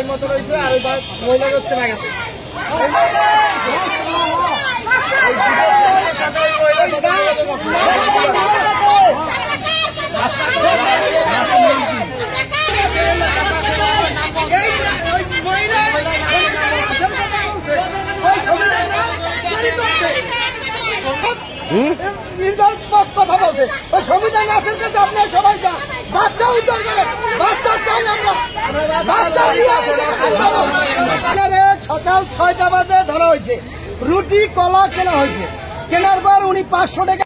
ভাই মতো রয়েছে আর ওই মহিলার হচ্ছে না গেছে কথা বলছে ওই সংবিধান আসেন কিন্তু আপনার সবাই যান বাচ্চা উদ্ধার করে বাচ্চা চাই আমরা সকাল 6টা বাজে ধরা হয়েছে রুটি কলা কেনা হয়েছে কেনার পর উনি 500 টাকা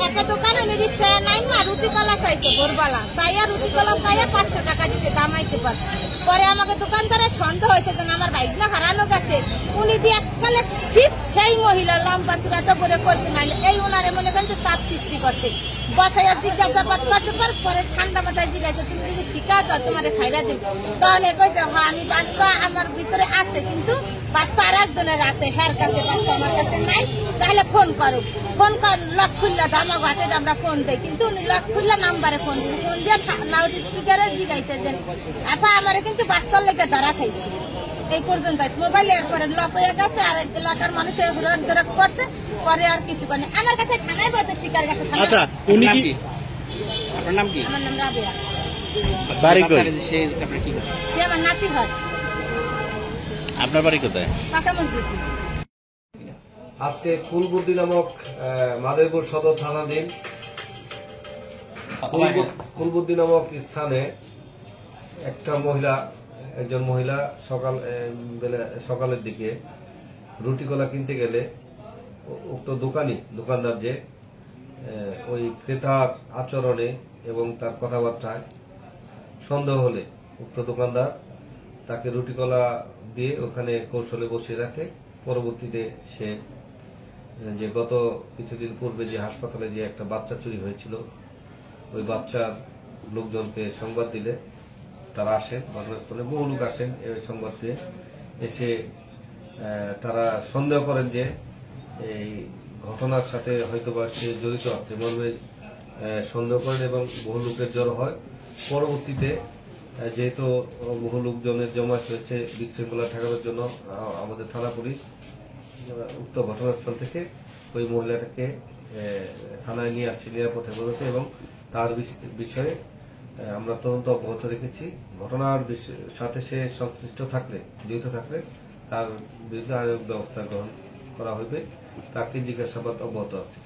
একটা দোকানে উনি রিক্সায় নাই না রুটি কলা চাইছে ভোরবেলা চাইয়া রুটি কলা চাইয়া 500 টাকা দিচ্ছে দামাইতে পারে পরে আমাকে দোকানদারের সন্দেহ হয়েছে যে আমার বাইক না হারানো গেছে উনি দিয়ে এককালে ঠিক সেই মহিলা লম্বা সিরাত করে করতে নাইলে এই ওনারে মনে করেন চাপ সৃষ্টি করছে বসাইয়া জিজ্ঞাসাবাদ করতে পার পরে ঠান্ডা মাথায় জিজ্ঞাসা তুমি যদি শিকার দাও তোমার সাইডা দিব তখন কইছে হ্যাঁ আমি বাচ্চা আমার ভিতরে আছে কিন্তু বাচ্চা আর একজনের রাতে হের কাছে বাচ্চা আমার কাছে নাই তাহলে ফোন করো ফোন কর লক খুললা দামা ঘাটে আমরা ফোন দেই কিন্তু উনি লক খুললা নাম্বারে ফোন দিই ফোন দিয়ে লাউড স্পিকারে জিজ্ঞাসা যে আপা আমার কিন্তু বাচ্চার লেগে ধরা খাইছি এই পর্যন্ত মোবাইল এরপরে লক হয়ে গেছে আর এলাকার মানুষ ঘোরাঘোরা করছে পরে আর কিছু করেনি আমার কাছে থানায় বলতে শিকার কাছে আচ্ছা উনি কি আপনার নাম কি আমার নাম রাবেয়া বাড়ি কই সে আমার নাতি হয় আপনার বাড়ি কোথায় পাকা মসজিদ আজকে ফুলবুদ্দি নামক মাদারীপুর সদর থানাধীন ফুলবুদ্দি নামক স্থানে একজন মহিলা সকালের দিকে রুটি কলা কিনতে গেলে উক্ত দোকানদার যে ওই ক্রেতার আচরণে এবং তার কথাবার্তায় সন্দেহ হলে উক্ত দোকানদার তাকে রুটি কলা দিয়ে ওখানে কৌশলে বসিয়ে রাখে পরবর্তীতে সে যে গত কিছুদিন পূর্বে যে হাসপাতালে যে একটা বাচ্চা চুরি হয়েছিল ওই বাচ্চার লোকজনকে সংবাদ দিলে তারা আসেন ঘটনাস্থলে বহু লোক আসেন এই সংবাদ দিয়ে এসে তারা সন্দেহ করেন যে এই ঘটনার সাথে হয়তোবা সে জড়িত আছে মর্মে সন্দেহ করেন এবং বহু লোকের জড়ো হয় পরবর্তীতে যেহেতু বহু লোকজনের জমায়েত হয়েছে বিশৃঙ্খলা ঠেকানোর জন্য আমাদের থানা পুলিশ উক্ত ঘটনাস্থল থেকে ওই মহিলাটাকে থানায় নিয়ে আসছে নিরাপদে হেফাজতে এবং তার বিষয়ে আমরা তদন্ত অব্যাহত রেখেছি ঘটনার সাথে সে সংশ্লিষ্ট থাকলে জড়িত থাকলে তার বিরুদ্ধে আইনানুগ ব্যবস্থা গ্রহণ করা হবে তাকে জিজ্ঞাসাবাদ অব্যাহত আছে